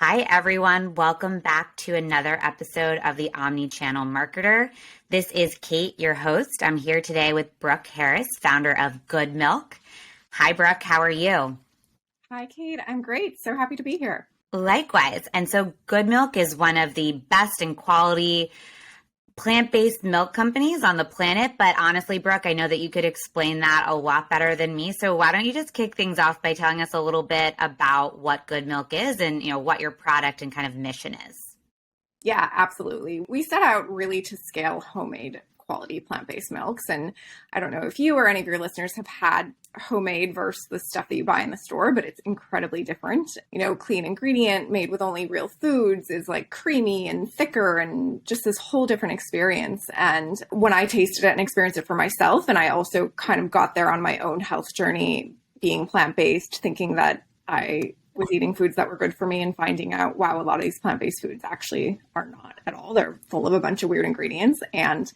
Hi, everyone. Welcome back to another episode of the Omnichannel Marketer. This is Kait, your host. I'm here today with Brooke Harris, founder of Goodmylk. Hi, Brooke. How are you? Hi, Kait. I'm great. So happy to be here. Likewise. And so Goodmylk is one of the best in quality plant-based milk companies on the planet. But honestly, Brooke, I know that you could explain that a lot better than me. So why don't you just kick things off by telling us a little bit about what Goodmylk is and, what your product and kind of mission is? Yeah, absolutely. We set out really to scale homemade quality plant-based milks. And I don't know if you or any of your listeners have had homemade versus the stuff that you buy in the store, but it's incredibly different. Clean ingredient made with only real foods is like creamy and thicker and just this whole different experience. And when I tasted it and experienced it for myself, and I also kind of got there on my own health journey, being plant-based, thinking that I was eating foods that were good for me and finding out, wow, a lot of these plant-based foods actually are not at all. They're full of a bunch of weird ingredients. And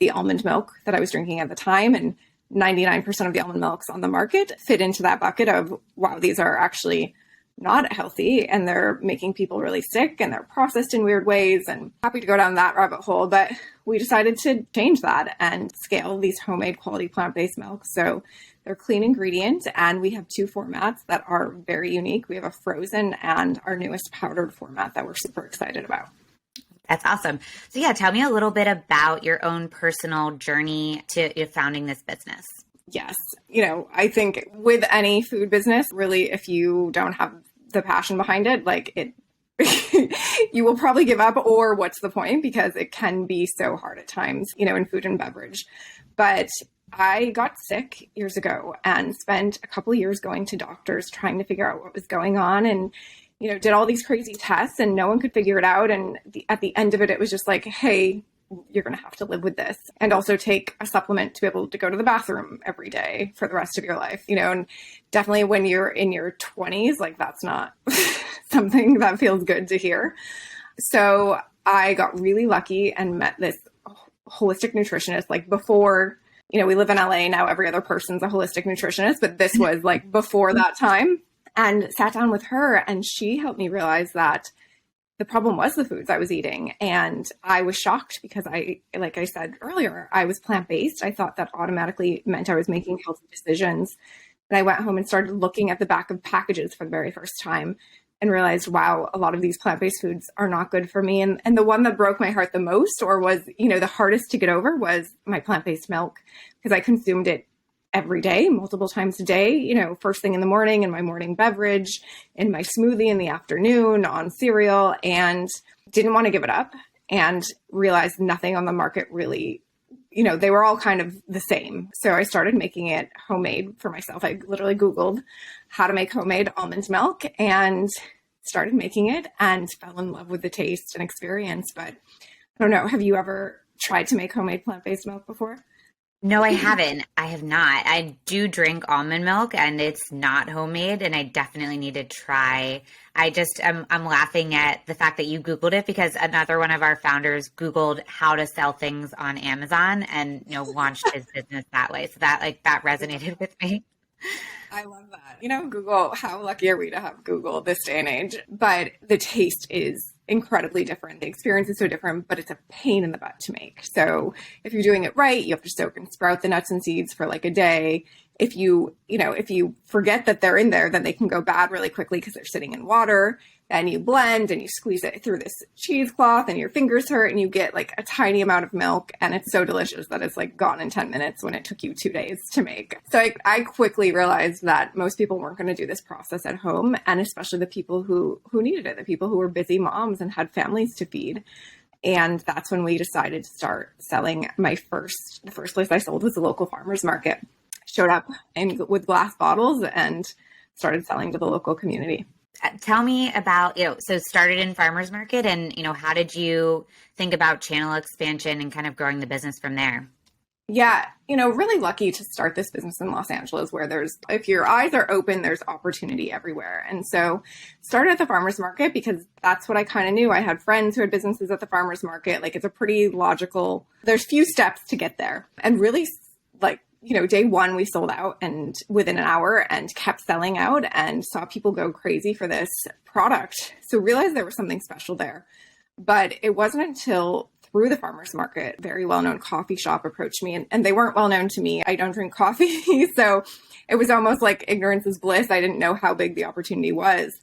the almond milk that I was drinking at the time, and 99% of the almond milks on the market fit into that bucket of, wow, these are actually not healthy and they're making people really sick and they're processed in weird ways, and happy to go down that rabbit hole. But we decided to change that and scale these homemade quality plant-based milks. So they're clean ingredient, and we have two formats that are very unique. We have a frozen and our newest powdered format that we're super excited about. That's awesome. So yeah, tell me a little bit about your own personal journey to founding this business. Yes. I think with any food business, really, if you don't have the passion behind it, you will probably give up, or what's the point? Because it can be so hard at times, in food and beverage. But I got sick years ago and spent a couple of years going to doctors trying to figure out what was going on, and did all these crazy tests and no one could figure it out. And at the end of it, it was just like, hey, you're going to have to live with this, and also take a supplement to be able to go to the bathroom every day for the rest of your life, and definitely when you're in your 20s, that's not something that feels good to hear. So I got really lucky and met this holistic nutritionist, before, we live in LA now, every other person's a holistic nutritionist, but this was before that time. And sat down with her, and she helped me realize that the problem was the foods I was eating. And I was shocked because like I said earlier, I was plant-based. I thought that automatically meant I was making healthy decisions. And I went home and started looking at the back of packages for the very first time and realized, wow, a lot of these plant-based foods are not good for me. And the one that broke my heart the most, or was, the hardest to get over, was my plant-based milk, because I consumed it every day, multiple times a day, first thing in the morning in my morning beverage, in my smoothie in the afternoon, on cereal, and didn't want to give it up, and realized nothing on the market really, they were all kind of the same. So I started making it homemade for myself. I literally Googled how to make homemade almond milk and started making it and fell in love with the taste and experience. But I don't know, have you ever tried to make homemade plant-based milk before? No, I haven't. I have not. I do drink almond milk, and it's not homemade, and I definitely need to try. I'm laughing at the fact that you Googled it, because another one of our founders Googled how to sell things on Amazon and, launched his business that way. So that resonated with me. I love that. Google, how lucky are we to have Google this day and age? But the taste is incredibly different. The experience is so different, but it's a pain in the butt to make. So if you're doing it right, you have to soak and sprout the nuts and seeds for a day. If you forget that they're in there, then they can go bad really quickly because they're sitting in water. Then you blend and you squeeze it through this cheesecloth and your fingers hurt and you get a tiny amount of milk, and it's so delicious that it's gone in 10 minutes when it took you 2 days to make. So I quickly realized that most people weren't going to do this process at home, and especially the people who needed it, the people who were busy moms and had families to feed. And that's when we decided to start selling. The first place I sold was the local farmers market. Showed up with glass bottles and started selling to the local community. Tell me about, so started in farmers market, and, how did you think about channel expansion and kind of growing the business from there? Yeah, really lucky to start this business in Los Angeles, where if your eyes are open, there's opportunity everywhere. And so started at the farmers market because that's what I kind of knew. I had friends who had businesses at the farmers market. It's a pretty logical, there's few steps to get there, and really day one we sold out and within an hour and kept selling out and saw people go crazy for this product. So realized there was something special there. But it wasn't until through the farmer's market, very well-known coffee shop approached me, and they weren't well-known to me. I don't drink coffee. So it was almost like ignorance is bliss. I didn't know how big the opportunity was.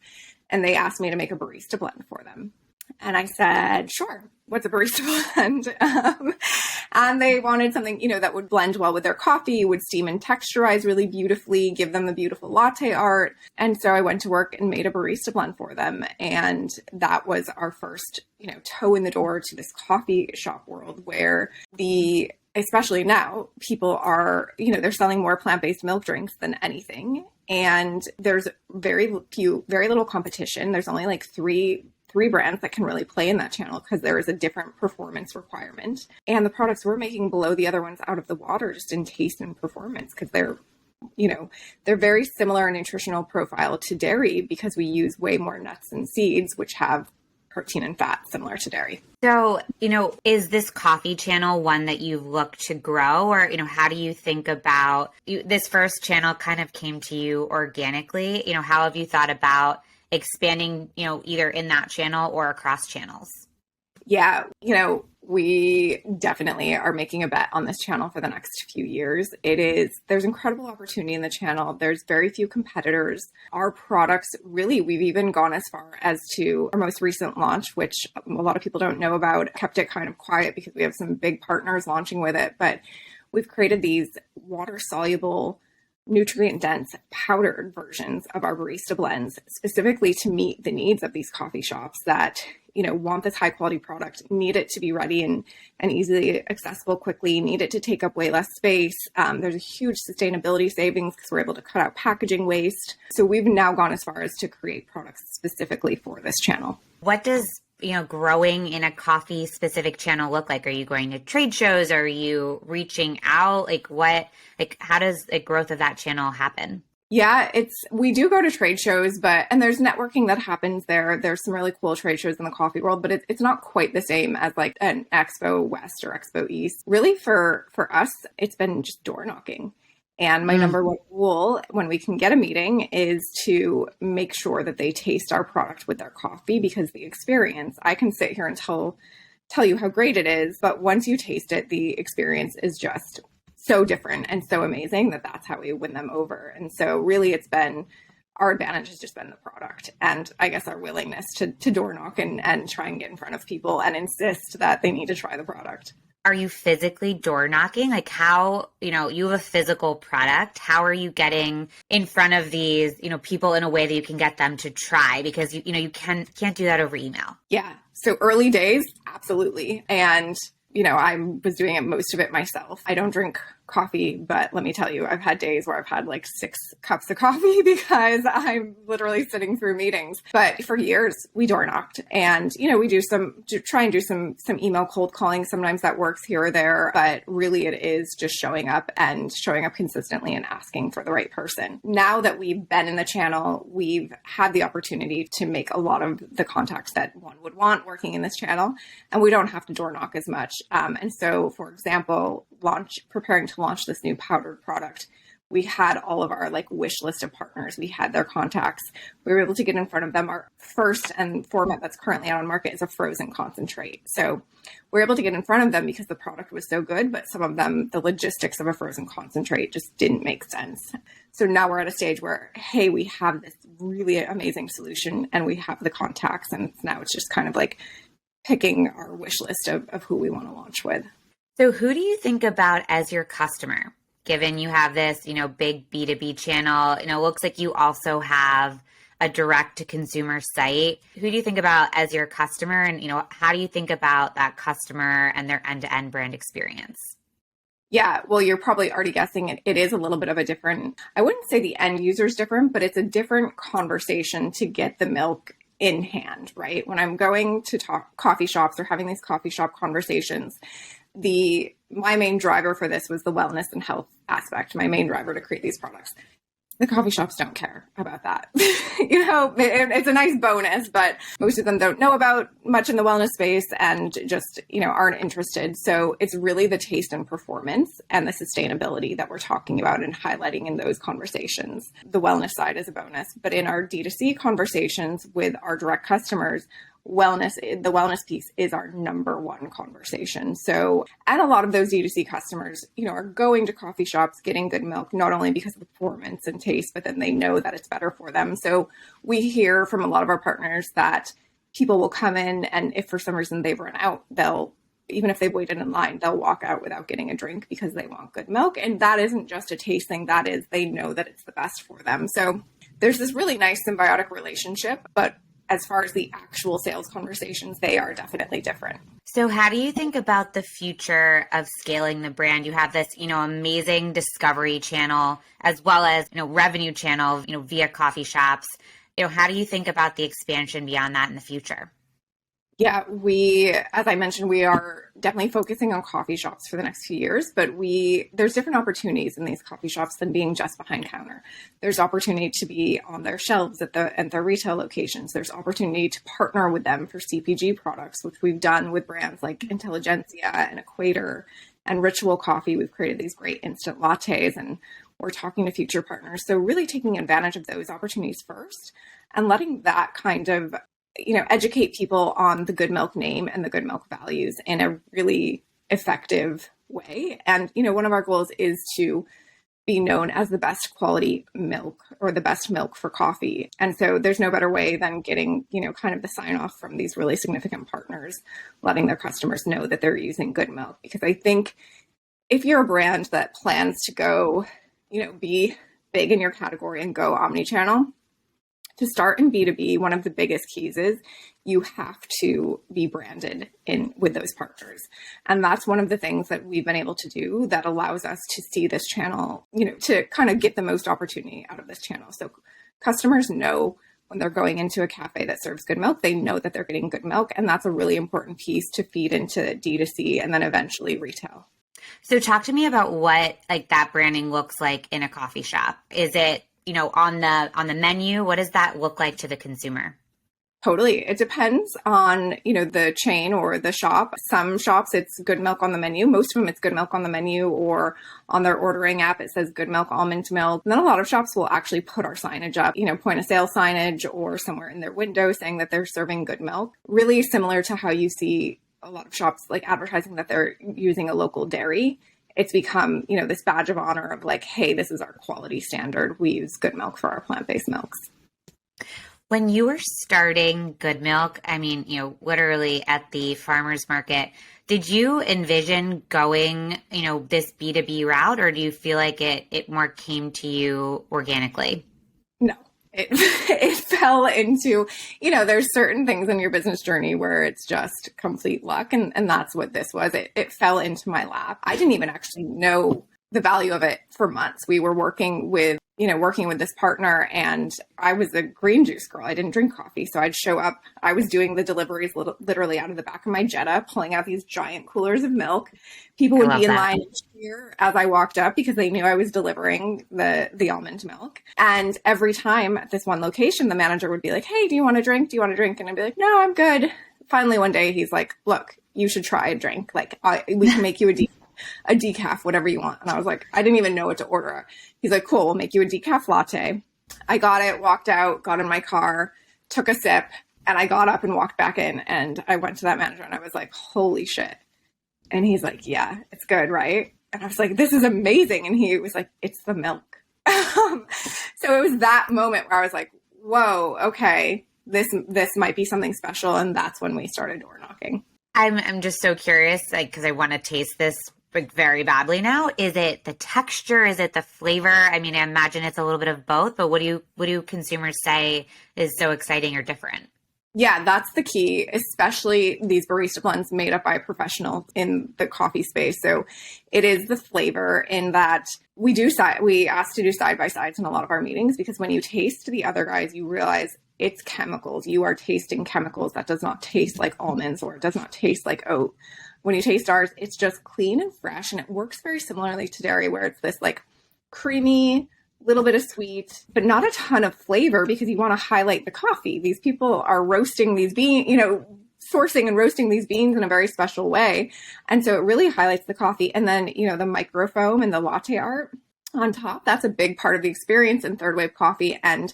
And they asked me to make a barista blend for them. And I said, sure, what's a barista blend? And they wanted something, that would blend well with their coffee, would steam and texturize really beautifully, give them the beautiful latte art. And so I went to work and made a barista blend for them. And that was our first, toe in the door to this coffee shop world where especially now, people are, they're selling more plant-based milk drinks than anything. And there's very little competition. There's only like three brands that can really play in that channel because there is a different performance requirement. And the products we're making blow the other ones out of the water just in taste and performance because they're very similar in nutritional profile to dairy because we use way more nuts and seeds, which have protein and fat similar to dairy. So, is this coffee channel one that you've looked to grow, or, how do you think about this first channel kind of came to you organically? How have you thought about expanding, either in that channel or across channels? Yeah, we definitely are making a bet on this channel for the next few years. There's incredible opportunity in the channel. There's very few competitors. Our products, really, we've even gone as far as to our most recent launch, which a lot of people don't know about, kept it kind of quiet because we have some big partners launching with it. But we've created these water-soluble, nutrient-dense powdered versions of our barista blends specifically to meet the needs of these coffee shops that want this high quality product, need it to be ready and easily accessible quickly, need it to take up way less space. There's a huge sustainability savings because we're able to cut out packaging waste. So we've now gone as far as to create products specifically for this channel. What does growing in a coffee specific channel look like? Are you going to trade shows? Are you reaching out? How does the growth of that channel happen? Yeah, we do go to trade shows, and there's networking that happens there. There's some really cool trade shows in the coffee world, but it's not quite the same as like an Expo West or Expo East. Really for us, it's been just door knocking. And my number one rule when we can get a meeting is to make sure that they taste our product with their coffee, because the experience, I can sit here and tell you how great it is, but once you taste it, the experience is just so different and so amazing that's how we win them over. And so really our advantage has just been the product and I guess our willingness to door knock and try and get in front of people and insist that they need to try the product. Are you physically door knocking? Like how, you have a physical product. How are you getting in front of these, people in a way that you can get them to try? Because, you can't do that over email. Yeah. So early days, absolutely. And, I was doing most of it myself. I don't drink coffee, but let me tell you, I've had days where I've had like 6 cups of coffee because I'm literally sitting through meetings. But for years, we door knocked and, we try and do some email cold calling. Sometimes that works here or there, but really it is just showing up consistently and asking for the right person. Now that we've been in the channel, we've had the opportunity to make a lot of the contacts that one would want working in this channel, and we don't have to door knock as much. And so, for example, preparing to launch this new powdered product, we had all of our wish list of partners. We had their contacts. We were able to get in front of them. Our first and format that's currently out on market is a frozen concentrate. So we're able to get in front of them because the product was so good, but some of them, the logistics of a frozen concentrate just didn't make sense. So now we're at a stage where, hey, we have this really amazing solution and we have the contacts, and now it's just kind of picking our wish list of who we want to launch with. So who do you think about as your customer, given you have this, big B2B channel? It looks like you also have a direct to consumer site. Who do you think about as your customer? And, how do you think about that customer and their end-to-end brand experience? Yeah, well, you're probably already guessing it is a little bit of a different, I wouldn't say the end user is different, but it's a different conversation to get the milk in hand, right? When I'm going to talk coffee shops or having these coffee shop conversations, my main driver for this was the wellness and health aspect, my main driver to create these products. The coffee shops don't care about that. It's a nice bonus, but most of them don't know about much in the wellness space and just, aren't interested. So it's really the taste and performance and the sustainability that we're talking about and highlighting in those conversations. The wellness side is a bonus, but in our D2C conversations with our direct customers, the wellness piece is our number one conversation. So, and a lot of those D2C customers, are going to coffee shops, getting Goodmylk, not only because of the performance and taste, but then they know that it's better for them. So we hear from a lot of our partners that people will come in, and if for some reason they've run out, even if they've waited in line, they'll walk out without getting a drink because they want Goodmylk. And that isn't just a taste thing. That is, they know that it's the best for them. So there's this really nice symbiotic relationship, but as far as the actual sales conversations, they are definitely different. So how do you think about the future of scaling the brand? You have this, amazing discovery channel as well as, revenue channel, via coffee shops. How do you think about the expansion beyond that in the future? Yeah, as I mentioned, we are definitely focusing on coffee shops for the next few years, but there's different opportunities in these coffee shops than being just behind counter. There's opportunity to be on their shelves at their retail locations. There's opportunity to partner with them for CPG products, which we've done with brands like Intelligentsia and Equator and Ritual Coffee. We've created these great instant lattes, and we're talking to future partners. So really taking advantage of those opportunities first and letting that kind of educate people on the Goodmylk name and the Goodmylk values in a really effective way. And, one of our goals is to be known as the best quality milk or the best milk for coffee. And so there's no better way than getting, kind of the sign off from these really significant partners, letting their customers know that they're using Goodmylk. Because I think if you're a brand that plans to go, be big in your category and go omnichannel, to start in B2B, one of the biggest keys is you have to be branded with those partners. And that's one of the things that we've been able to do that allows us to see this channel, to kind of get the most opportunity out of this channel. So customers know when they're going into a cafe that serves Goodmylk, they know that they're getting Goodmylk. And that's a really important piece to feed into D2C and then eventually retail. So talk to me about what that branding looks like in a coffee shop. Is it on the menu? What does that look like to the consumer? Totally. It depends on, the chain or the shop. Some shops, it's Goodmylk on the menu. Most of them, it's Goodmylk on the menu, or on their ordering app, it says Goodmylk almond milk. And then a lot of shops will actually put our signage up, point of sale signage or somewhere in their window saying that they're serving Goodmylk. Really similar to how you see a lot of shops advertising that they're using a local dairy. It's become, this badge of honor of hey, this is our quality standard. We use Goodmylk for our plant-based milks. When you were starting Goodmylk, literally at the farmer's market, did you envision going, this B2B route, or do you feel like it more came to you organically? No. It fell into, there's certain things in your business journey where it's just complete luck. And that's what this was. It fell into my lap. I didn't even actually know the value of it for months. We were working with this partner, and I was a green juice girl. I didn't drink coffee. So I'd show up. I was doing the deliveries literally out of the back of my Jetta, pulling out these giant coolers of milk. People would be in line and cheer as I walked up because they knew I was delivering the almond milk. And every time at this one location, the manager would be like, "Hey, do you want a drink? Do you want a drink?" And I'd be like, "No, I'm good." Finally, one day he's like, "Look, you should try a drink. We can make you a decaf, whatever you want." And I was like, I didn't even know what to order. He's like, "Cool, we'll make you a decaf latte." I got it, walked out, got in my car, took a sip, and I got up and walked back in, and I went to that manager and I was like, "Holy shit." And he's like, "Yeah, it's good, right?" And I was like, "This is amazing." And he was like, "It's the milk." So it was that moment where I was like, whoa, okay, this might be something special. And that's when we started door knocking. I'm just so curious, because I want to taste this very badly now. Is it the texture? Is it the flavor? I imagine it's a little bit of both, but what do consumers say is so exciting or different? Yeah, that's the key, especially these barista blends made up by professionals in the coffee space. So it is the flavor in that we ask to do side-by-sides in a lot of our meetings, because when you taste the other guys, you realize it's chemicals. You are tasting chemicals that does not taste like almonds, or it does not taste like oat. When you taste ours, it's just clean and fresh, and it works very similarly to dairy, where it's this creamy, little bit of sweet, but not a ton of flavor because you want to highlight the coffee. These people are roasting these beans, sourcing and roasting these beans in a very special way. And so it really highlights the coffee. And then, the microfoam and the latte art on top, that's a big part of the experience in third wave coffee. And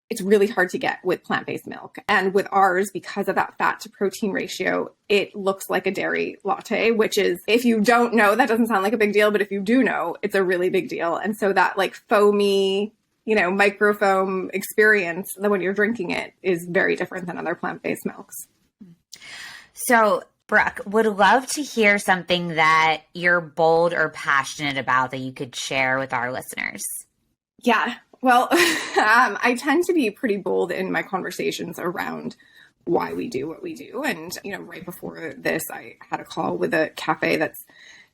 it's really hard to get with plant-based milk. And with ours, because of that fat to protein ratio, it looks like a dairy latte, which is, if you don't know, that doesn't sound like a big deal, but if you do know, it's a really big deal. And so that like foamy, microfoam experience that when you're drinking it is very different than other plant-based milks. So Brooke, would love to hear something that you're bold or passionate about that you could share with our listeners. Yeah. Well, I tend to be pretty bold in my conversations around why we do what we do. And, right before this, I had a call with a cafe that's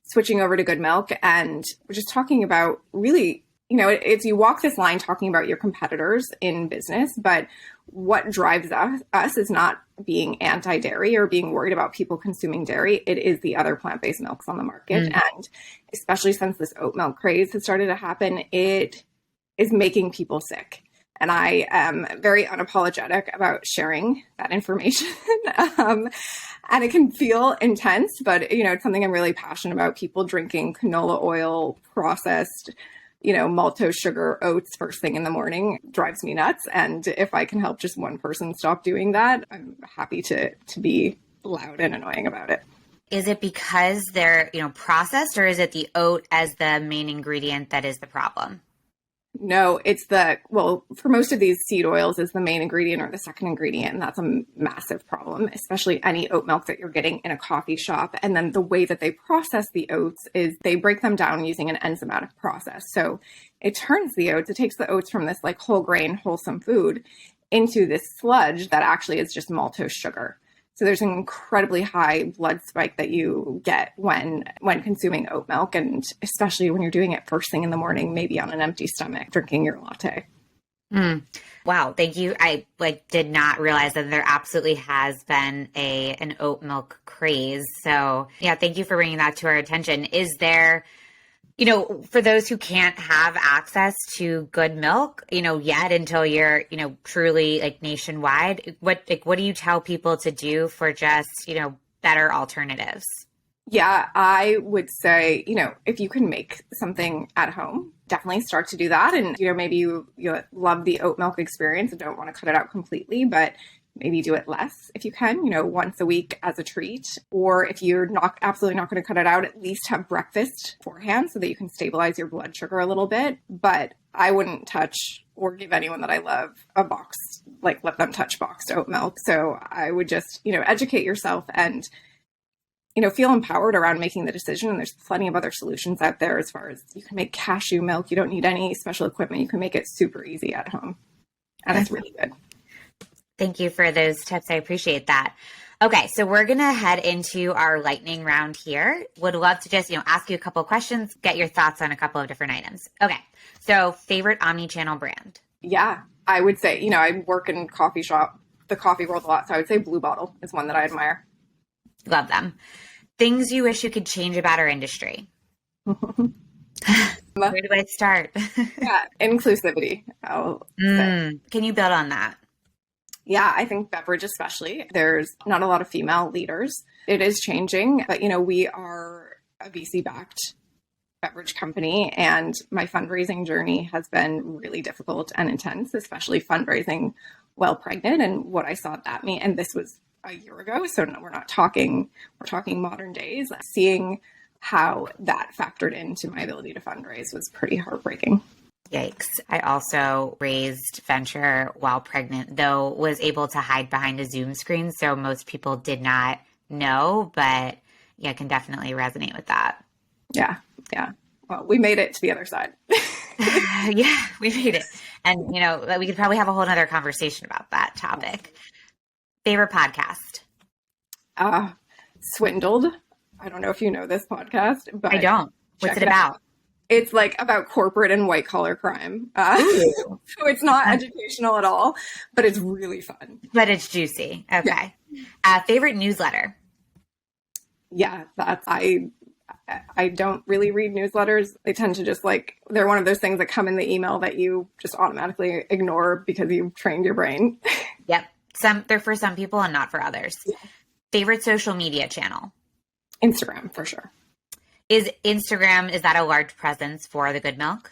switching over to Goodmylk. And we're just talking about really, it's you walk this line talking about your competitors in business, but what drives us is not being anti-dairy or being worried about people consuming dairy. It is the other plant-based milks on the market. And especially since this oat milk craze has started to happen, it is making people sick. And I am very unapologetic about sharing that information. And it can feel intense, but, it's something I'm really passionate about. People drinking canola oil, processed, maltose sugar oats first thing in the morning drives me nuts. And if I can help just one person stop doing that, I'm happy to be loud and annoying about it. Is it because they're, processed, or is it the oat as the main ingredient that is the problem? No, it's for most of these, seed oils is the main ingredient or the second ingredient. And that's a massive problem, especially any oat milk that you're getting in a coffee shop. And then the way that they process the oats is they break them down using an enzymatic process. So it turns the oats, it takes the oats from this like whole grain, wholesome food into this sludge that actually is just maltose sugar. So there's an incredibly high blood spike that you get when consuming oat milk, and especially when you're doing it first thing in the morning, maybe on an empty stomach, drinking your latte. Wow, thank you. I did not realize that there absolutely has been an oat milk craze. So yeah, thank you for bringing that to our attention. Is there, for those who can't have access to Goodmylk, yet until you're, truly nationwide, what do you tell people to do for just, better alternatives? Yeah, I would say, if you can make something at home, definitely start to do that. And, maybe you love the oat milk experience and don't want to cut it out completely, but maybe do it less if you can, once a week as a treat. Or if you're absolutely not going to cut it out, at least have breakfast beforehand so that you can stabilize your blood sugar a little bit. But I wouldn't touch or give anyone that I love a box, let them touch boxed oat milk. So I would just, educate yourself and, feel empowered around making the decision. And there's plenty of other solutions out there as far as you can make cashew milk. You don't need any special equipment. You can make it super easy at home. And it's really good. Thank you for those tips. I appreciate that. Okay, so we're going to head into our lightning round here. Would love to just, ask you a couple of questions, get your thoughts on a couple of different items. Okay, so favorite omni-channel brand? Yeah, I would say, I work in the coffee world a lot, so I would say Blue Bottle is one that I admire. Love them. Things you wish you could change about our industry? Where do I start? Yeah, inclusivity, I'll say. Can you build on that? Yeah, I think beverage especially. There's not a lot of female leaders. It is changing, but we are a VC-backed beverage company, and my fundraising journey has been really difficult and intense, especially fundraising while pregnant and what I saw that mean. And this was a year ago, so we're talking modern days. Seeing how that factored into my ability to fundraise was pretty heartbreaking. Yikes. I also raised venture while pregnant, though was able to hide behind a Zoom screen. So most people did not know, but yeah, can definitely resonate with that. Yeah. Well, we made it to the other side. Yeah, we made it. And, we could probably have a whole other conversation about that topic. Favorite podcast? Swindled. I don't know if you know this podcast, but I don't. What's it about? It's about corporate and white collar crime. So it's not educational at all, but it's really fun. But it's juicy. Okay. Yeah. Favorite newsletter? Yeah, I I don't really read newsletters. They tend to just they're one of those things that come in the email that you just automatically ignore because you've trained your brain. Yep. They're for some people and not for others. Yeah. Favorite social media channel? Instagram, for sure. Is that a large presence for the Goodmylk?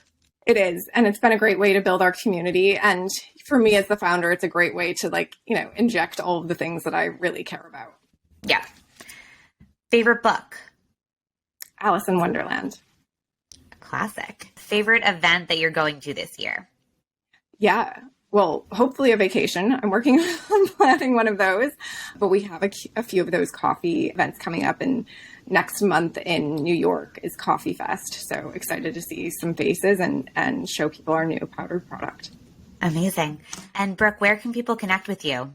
It is. And it's been a great way to build our community. And for me as the founder, it's a great way to inject all of the things that I really care about. Yeah. Favorite book? Alice in Wonderland. Classic. Favorite event that you're going to this year? Yeah. Well, hopefully a vacation. I'm working on planning one of those, but we have a few of those coffee events coming up, and next month in New York is Coffee Fest. So excited to see some faces and show people our new powdered product. Amazing. And Brooke, where can people connect with you?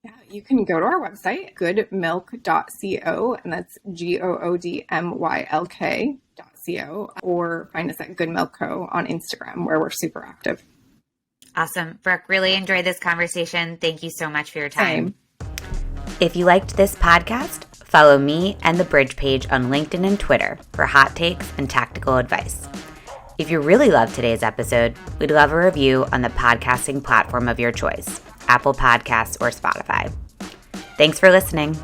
Yeah, you can go to our website, goodmylk.co, and that's GOODMYLK.co, or find us at Goodmylk Co. on Instagram, where we're super active. Awesome. Brooke, really enjoyed this conversation. Thank you so much for your time. Same. If you liked this podcast, follow me and the Bridge page on LinkedIn and Twitter for hot takes and tactical advice. If you really loved today's episode, we'd love a review on the podcasting platform of your choice, Apple Podcasts or Spotify. Thanks for listening.